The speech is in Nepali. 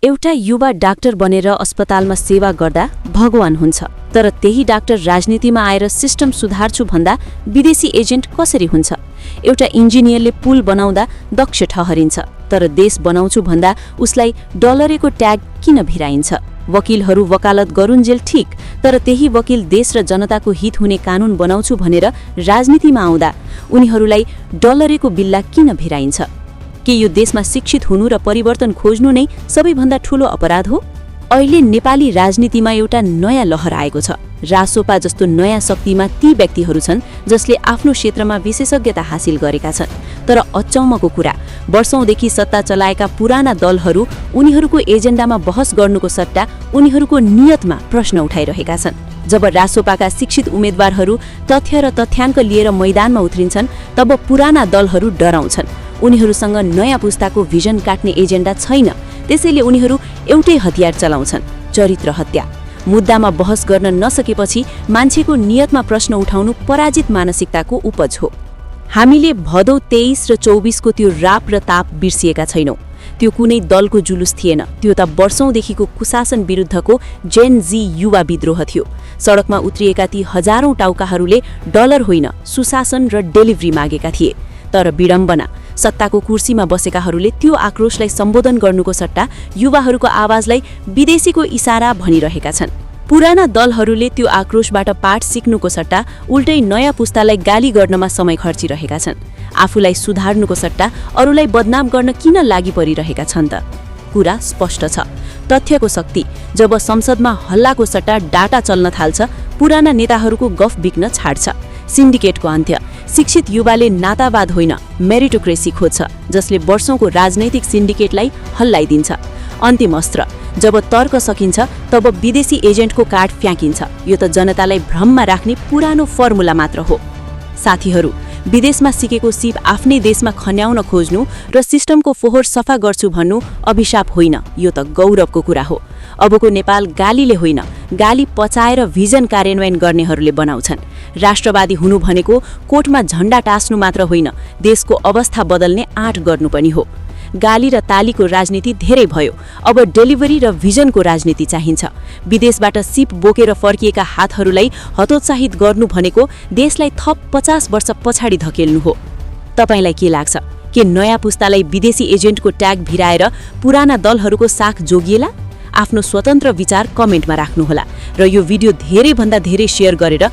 एउटा युवा डाक्टर बनेर अस्पतालमा सेवा गर्दा भगवान हुन्छ, तर त्यही डाक्टर राजनीतिमा आएर सिस्टम सुधार्छु भन्दा विदेशी एजेन्ट कसरी हुन्छ? एउटा इन्जिनियरले पुल बनाउँदा दक्ष ठहरिन्छ, तर देश बनाउँछु भन्दा उसलाई डलरेको ट्याग किन भिराइन्छ? वकिलहरू वकालत गरुन्जेल ठीक, तर त्यही वकिल देश र जनताको हित हुने कानून बनाउँछु भनेर राजनीतिमा आउँदा उनीहरूलाई डलरेको बिल्ला किन भिराइन्छ? के यो देशमा शिक्षित हुनु र परिवर्तन खोज्नु नै सबैभन्दा ठूलो अपराध हो? अहिले नेपाली राजनीतिमा एउटा नयाँ लहर आएको छ। रासोपा जस्तो नयाँ शक्तिमा ती व्यक्तिहरू छन् जसले आफ्नो क्षेत्रमा विशेषज्ञता हासिल गरेका छन्। तर अचम्मको कुरा, वर्षौंदेखि सत्ता चलाएका पुराना दलहरू उनीहरूको एजेन्डामा बहस गर्नुको सट्टा उनीहरूको नियतमा प्रश्न उठाइरहेका छन्। जब रासोपाका शिक्षित उम्मेदवारहरू तथ्य र तथ्याङ्क लिएर मैदानमा उत्रिन्छन्, तब पुराना दलहरू डराउँछन्। उनीहरूसँग नयाँ पुस्ताको भिजन काट्ने एजेन्डा छैन, त्यसैले उनीहरू एउटै हतियार चलाउँछन्, चरित्र हत्या। मुद्दामा बहस गर्न नसकेपछि मान्छेको नियतमा प्रश्न उठाउनु पराजित मानसिकताको उपज हो। हामीले भदौ 23 र 24 को त्यो राप र ताप बिर्सिएका छैनौं। त्यो कुनै दलको जुलुस थिएन, त्यो त वर्षौंदेखिको कुशासन विरुद्धको जेन जी युवा विद्रोह थियो। सडकमा उत्रिएका ती हजारौं टाउकाहरूले डलर होइन, सुशासन र डेलिभरी मागेका थिए। तर विडम्बना, सत्ताको कुर्सीमा बसेकाहरूले त्यो आक्रोशलाई सम्बोधन गर्नुको सट्टा युवाहरूको आवाजलाई विदेशीको इशारा भनिरहेका छन्। पुराना दलहरूले त्यो आक्रोशबाट पाठ सिक्नुको सट्टा उल्टै नयाँ पुस्तालाई गाली गर्नमा समय खर्चिरहेका छन्। आफूलाई सुधार्नुको सट्टा अरूलाई बदनाम गर्न किन लागि परिरहेका छन् त? कुरा स्पष्ट छ। तथ्यको शक्ति। जब संसदमा हल्लाको सट्टा डाटा चल्न थाल्छ, पुराना नेताहरूको गफ बिग्न छाड्छ। सिन्डिकेटको अन्त्य। शिक्षित युवाले नातावाद होइन, मेरिटोक्रेसी खोज्छ, जसले वर्षौंको राजनैतिक सिन्डिकेटलाई हल्लाइदिन्छ। अन्तिम अस्त्र। जब तर्क सकिन्छ, तब विदेशी एजेन्टको कार्ड फ्याँकिन्छ। यो त जनतालाई भ्रममा राख्ने पुरानो फर्मुला मात्र हो। साथीहरू, विदेशमा सिकेको सिप आफ्नै देशमा खन्याउन खोज्नु र सिस्टमको फोहोर सफा गर्छु भन्नु अभिशाप होइन, यो त गौरवको कुरा हो। अबको नेपाल गालीले होइन, गाली पचाएर भिजन कार्यान्वयन गर्नेहरूले बनाउँछन्। राष्ट्रवादी हुनु भनेको कोर्टमा झण्डा टास्नु मात्र होइन, देशको अवस्था बदल्ने आँट गर्नु पनि हो। गाली र तालीको राजनीति धेरै भयो, अब डेलिभरी र भिजनको राजनीति चाहिन्छ। विदेशबाट सिप बोकेर फर्किएका हातहरूलाई हतोत्साहित गर्नु भनेको देशलाई थप 50 वर्ष पछाडि धकेल्नु हो। तपाईलाई के लाग्छ? के नयाँ पुस्तालाई विदेशी एजेन्टको ट्याग भिराएर पुराना दलहरूको साख जोगिएला? आफ्नो स्वतन्त्र विचार कमेन्टमा राख्नुहोला र यो भिडियो धेरैभन्दा धेरै शेयर गरेर